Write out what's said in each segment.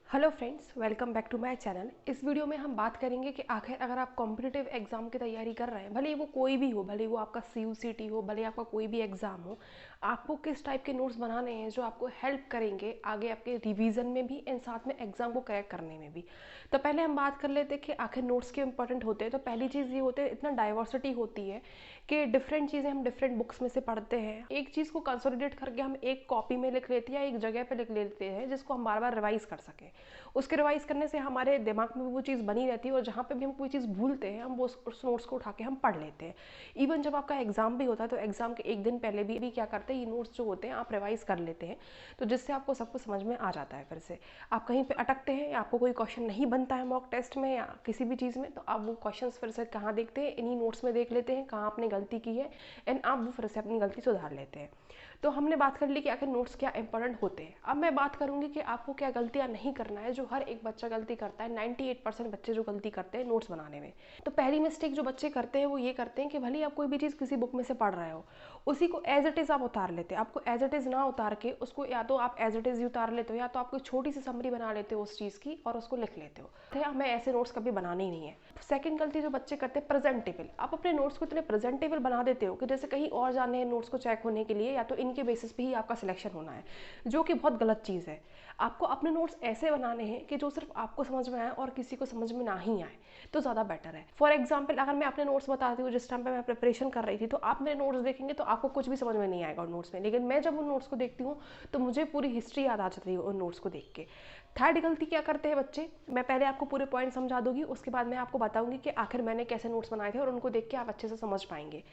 Hello friends, welcome back to my channel. इस video में हम बात करेंगे कि आखिर अगर आप कॉम्पिटिटिव एग्जाम की तैयारी कर रहे हैं, भले ही वो कोई भी हो, भले ही वो आपका CUCT हो, भले आपका कोई भी एग्ज़ाम हो, आपको किस टाइप के नोट्स बनाने हैं जो आपको हेल्प करेंगे आगे आपके रिवीजन में भी एंड साथ में एग्जाम को क्रैक करने में भी। तो पहले हम बात कर लेते हैं कि आखिर नोट्स क्यों इंपॉर्टेंट होते हैं। तो पहली चीज़ ये होती है, इतना डाइवर्सिटी होती है कि डिफरेंट चीज़ें हम डिफरेंट बुक्स में से पढ़ते हैं। एक चीज़ को कंसोलिडेट करके हम एक कॉपी में लिख लेते हैं या एक जगह पे लिख लेते हैं जिसको हम बार बार रिवाइज कर सकें। उसके रिवाइज करने से हमारे दिमाग में भी वो चीज़ बनी रहती है और जहाँ पे भी हम कोई चीज़ भूलते हैं हम वो उस नोट्स को उठा के हम पढ़ लेते हैं। इवन जब आपका एग्जाम भी होता है तो एग्जाम के एक दिन पहले भी क्या करते हैं, ये नोट्स जो होते हैं आप रिवाइज कर लेते हैं, तो जिससे आपको सब कुछ समझ में आ जाता है। फिर से आप कहीं पे अटकते हैं या आपको कोई क्वेश्चन नहीं बनता है मॉक टेस्ट में या किसी भी चीज़ में, तो आप वो क्वेश्चन फिर से कहाँ देखते हैं, इन्हीं नोट्स में देख लेते हैं कहाँ आपने गलती की है एंड आप वो फिर से अपनी गलती सुधार लेते हैं। तो हमने बात कर ली कि आखिर नोट्स क्या इंपॉर्टेंट होते हैं। अब मैं बात करूंगी कि आपको क्या गलतियां नहीं करना है जो हर एक बच्चा गलती करता है। 98% बच्चे जो गलती करते हैं नोट्स बनाने में। तो पहली मिस्टेक जो बच्चे करते हैं वो ये करते हैं कि भले ही आप कोई भी चीज़ किसी बुक में से पढ़ रहे हो, उसी को एज इट इज़ आप उतार लेते हैं। आपको एज इट इज़ ना उतार के उसको या तो आप एज इट इज़ ही उतार लेते हो या तो आप कोई छोटी सी समरी बना लेते हो उस चीज़ की और उसको लिख लेते हो। तो हमें ऐसे नोट्स कभी बनाने ही नहीं है। सेकंड गलती जो बच्चे करते हैं, प्रेजेंटेबल। आप अपने नोट्स को इतने प्रेजेंटेबल बना देते हो कि जैसे कहीं और जाने हैं नोट्स को चेक होने के लिए या तो इनके बेसिस पे ही आपका सिलेक्शन होना है, जो कि बहुत गलत चीज़ है। आपको अपने नोट्स ऐसे बनाने हैं कि जो सिर्फ आपको समझ में आए और किसी को समझ में ना ही आए, तो ज़्यादा बेटर है। फॉर एग्जाम्पल, अगर मैं अपने नोट्स बताती हूँ, जिस टाइम पे मैं प्रिपरेशन कर रही थी, तो आप मेरे नोट्स देखेंगे तो आपको कुछ भी समझ में नहीं आएगा उन नोट्स में, लेकिन मैं जब उन नोट्स को देखती हूँ तो मुझे पूरी हिस्ट्री याद आ जाती है उन नोट्स को देख के। थर्ड गलती क्या करते हैं बच्चे, मैं पहले आपको पूरे पॉइंट समझा दूंगी, उसके बाद मैं आपको बताऊंगी कि आखिर मैंने कैसे नोट्स बनाए थे और उनको देख के आप अच्छे से समझ पाएंगे।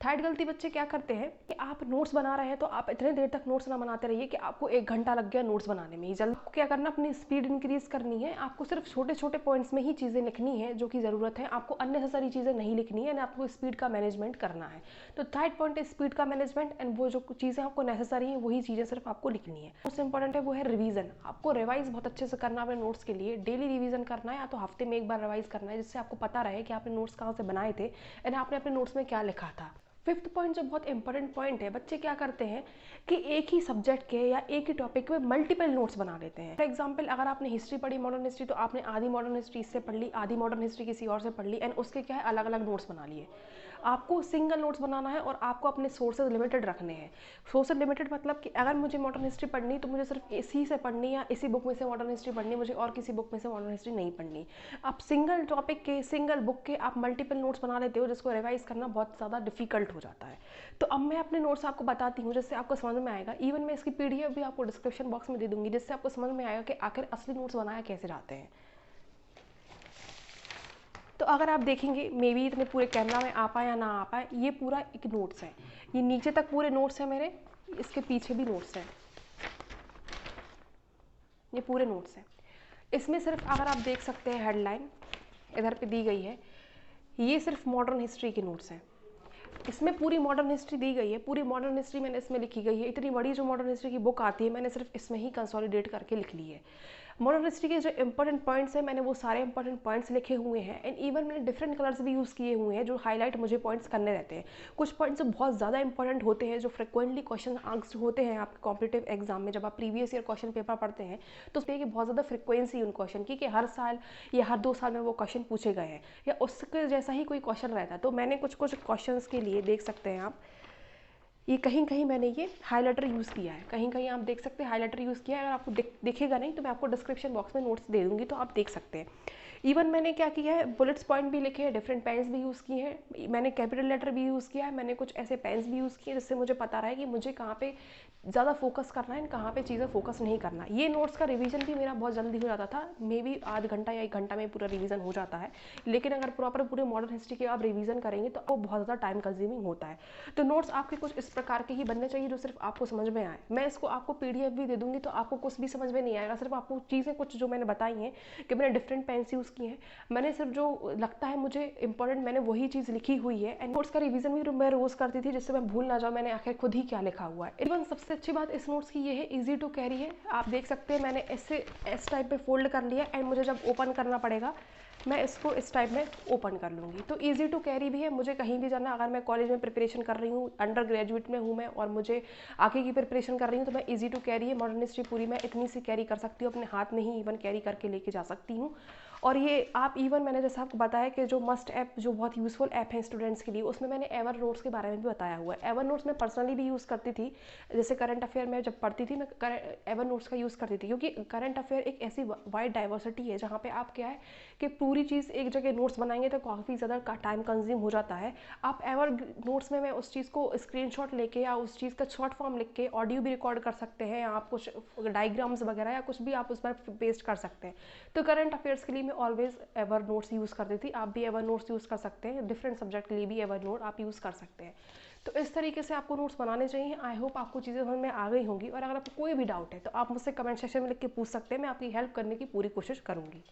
थर्ड गलती बच्चे क्या करते हैं कि आप नोट्स बना रहे हैं तो आप इतने देर तक नोट्स ना बनाते रहिए कि आपको 1 घंटा लग गया नोट्स बनाने में ही। जल्द क्या करना, अपनी स्पीड इंक्रीज करनी है। आपको सिर्फ छोटे छोटे पॉइंट्स में ही चीज़ें लिखनी है जो कि ज़रूरत है, आपको अननेसेसरी चीज़ें नहीं लिखनी है, आपको स्पीड का मैनेजमेंट करना है। तो थर्ड पॉइंट है स्पीड का मैनेजमेंट, एंड वो जो चीज़ें आपको नेसेसरी हैं वही चीज़ें सिर्फ आपको लिखनी है। सबसे इंपॉर्टेंट है वो है रिवीजन। आपको रिवाइज बहुत अच्छे से करना है नोट्स के लिए। डेली रिवीजन करना है या तो हफ्ते में एक बार रिवाइज करना है, जिससे आपको पता रहे कि आपने नोट्स कहाँ से बनाए थे एंड आपने अपने नोट्स में क्या लिखा था। फिफ्थ पॉइंट जो बहुत इंपॉर्टेंट पॉइंट है, बच्चे क्या करते हैं कि एक ही सब्जेक्ट के या एक ही टॉपिक पे मल्टीपल नोट्स बना लेते हैं। फॉर एग्जांपल, अगर आपने हिस्ट्री पढ़ी, मॉडर्न हिस्ट्री, तो आपने आधी मॉडर्न हिस्ट्री इससे पढ़ ली, आधी मॉडर्न हिस्ट्री किसी और से पढ़ ली एंड उसके क्या है अलग अलग नोट्स बना लिए। आपको सिंगल नोट्स बनाना है और आपको अपने सोर्सेज लिमिटेड रखने हैं। सोर्सेज लिमिटेड मतलब कि अगर मुझे मॉडर्न हिस्ट्री पढ़नी तो मुझे सिर्फ इसी से पढ़नी या इसी बुक में से मॉडर्न हिस्ट्री पढ़नी, मुझे और किसी बुक में से मॉडर्न हिस्ट्री नहीं पढ़नी। आप सिंगल टॉपिक के, सिंगल बुक के आप मल्टीपल नोट्स बना लेते हो, जिसको रिवाइज करना बहुत ज़्यादा डिफिकल्ट हो जाता है। तो अब मैं अपने नोट्स आपको बताती हूँ जिससे आपको समझ में आएगा। इवन मैं इसकी PDF भी आपको डिस्क्रिप्शन बॉक्स में दे दूंगी, जिससे आपको समझ में आएगा कि आखिर असली नोट्स बनाया कैसे जाते हैं। तो अगर आप देखेंगे, मे बी इतने पूरे कैमरा में आ पाए या ना आ पाए, ये पूरा एक नोट्स है। ये नीचे तक पूरे नोट्स हैं मेरे, इसके पीछे भी नोट्स हैं, ये पूरे नोट्स हैं। इसमें सिर्फ अगर आप देख सकते हैं हेडलाइन इधर पे दी गई है, ये सिर्फ मॉडर्न हिस्ट्री के नोट्स हैं। इसमें पूरी मॉडर्न हिस्ट्री दी गई है, पूरी मॉडर्न हिस्ट्री मैंने इसमें लिखी गई है। इतनी बड़ी जो मॉडर्न हिस्ट्री की बुक आती है मैंने सिर्फ इसमें ही कंसोलिडेट करके लिख ली है। मॉडर्न हिस्ट्री के जो इंपॉर्टेंट पॉइंट्स हैं मैंने वो सारे इंपॉर्टेंट पॉइंट्स लिखे हुए हैं एंड इवन मैंने डिफरेंट कलर्स भी यूज़ किए हुए हैं जो हाईलाइट मुझे पॉइंट्स करने रहते हैं। कुछ पॉइंट्स जो बहुत ज़्यादा इंपॉर्टेंट होते हैं, जो फ्रिक्वेंटली क्वेश्चन आंसर होते हैं आपके कॉम्पिटिटिव एग्जाम में, जब आप प्रीवियस ईयर क्वेश्चन पेपर पढ़ते हैं तो उसमें कि बहुत ज़्यादा फ्रिक्वेंसी उन क्वेश्चन की कि हर साल या हर 2 साल में वो क्वेश्चन पूछे गए हैं या उसके जैसा ही कोई क्वेश्चन रहता है। तो मैंने कुछ कुछ क्वेश्चन के लिए देख सकते हैं आप, ये कहीं कहीं मैंने ये हाइलाइटर यूज़ किया है, कहीं कहीं आप देख सकते हैं हाइलाइटर यूज़ किया है। अगर आपको दिखेगा नहीं तो मैं आपको डिस्क्रिप्शन बॉक्स में नोट्स दे दूँगी तो आप देख सकते हैं। इवन मैंने क्या किया है, बुलेट्स पॉइंट भी लिखे हैं, डिफरेंट पेन्स भी यूज़ किए हैं, मैंने कैपिटल लेटर भी यूज़ किया है, मैंने कुछ ऐसे पेन्स भी यूज़ किए जिससे मुझे पता रहा है कि मुझे कहाँ पे ज़्यादा फोकस करना है, कहाँ पे चीज़ें फोकस नहीं करना। ये नोट्स का रिवीजन भी मेरा बहुत जल्दी हो जाता था, मे बी आध घंटा या 1 घंटा में पूरा रिवीजन हो जाता है। लेकिन अगर प्रॉपर पूरे मॉडर्न हिस्ट्री के आप रिवीजन करेंगे तो वो बहुत ज़्यादा टाइम कंज्यूमिंग होता है। तो नोट्स आपके कुछ इस प्रकार के ही बनने चाहिए जो सिर्फ आपको समझ में आए। मैं इसको आपको PDF भी दे दूंगी तो आपको कुछ भी समझ में नहीं आएगा, सिर्फ आपको चीज़ें कुछ जो मैंने बताई हैं कि मैंने डिफरेंट पेन्स यूज़ किए हैं, मैंने सिर्फ जो लगता है मुझे इंपॉर्टेंट मैंने वही चीज़ लिखी हुई है। एंड नोट्स का रिवीजन भी मैं रोज़ करती थी जिससे मैं भूल ना जाऊँ मैंने आखिर खुद ही क्या लिखा हुआ है। इवन सबसे अच्छी बात इस नोट्स की ये है, इजी टू कैरी है। आप देख सकते हैं मैंने ऐसे इस टाइप पे फोल्ड कर लिया एंड मुझे जब ओपन करना पड़ेगा मैं इसको इस टाइप में ओपन कर लूँगी। तो इजी टू कैरी भी है, मुझे कहीं भी जाना, अगर मैं कॉलेज में प्रिपरेशन कर रही हूँ, अंडर ग्रेजुएट में हूँ मैं और मुझे आगे की प्रिपरेशन कर रही हूँ, तो मैं इजी टू कैरी है। मॉडर्न हिस्ट्री पूरी मैं इतनी सी कैरी कर सकती हूँ, अपने हाथ में ही इवन कैरी करके लेके जा सकती हूँ। और ये आप इवन मैंने जैसे आपको बताया कि जो मस्ट ऐप, जो बहुत यूज़फुल ऐप है स्टूडेंट्स के लिए, उसमें मैंने एवर नोट्स के बारे में भी बताया हुआ है। एवर नोट्स मैं पर्सनली भी यूज़ करती थी, जैसे करंट अफेयर में जब पढ़ती थी मैं एवर नोट्स का यूज़ करती थी, क्योंकि करंट अफेयर एक ऐसी वाइड डाइवर्सिटी है जहाँ पे आप क्या है कि पूरी चीज़ एक जगह नोट्स बनाएंगे तो काफ़ी ज़्यादा टाइम कंज्यूम हो जाता है। आप एवर नोट्स में मैं उस चीज़ को स्क्रीनशॉट लेके या उस चीज़ का शॉर्ट फॉर्म लिख के ऑडियो भी रिकॉर्ड कर सकते हैं, या आप कुछ डायग्राम्स वगैरह या कुछ भी आप उस पर पेस्ट कर सकते हैं। तो करंट अफेयर्स के लिए मैं ऑलवेज एवर नोट्स यूज़ करती थी। आप भी एवर नोट्स यूज़ कर सकते हैं, डिफरेंट सब्जेक्ट के लिए भी एवर नोट आप यूज़ कर सकते हैं। तो इस तरीके से आपको नोट्स बनाने चाहिए। आई होप आपको चीज़ें समझ में आ गई होंगी, और अगर आपको कोई भी डाउट है तो आप मुझसे कमेंट सेक्शन में लिख के पूछ सकते हैं, मैं आपकी हेल्प करने की पूरी कोशिश करूँगी।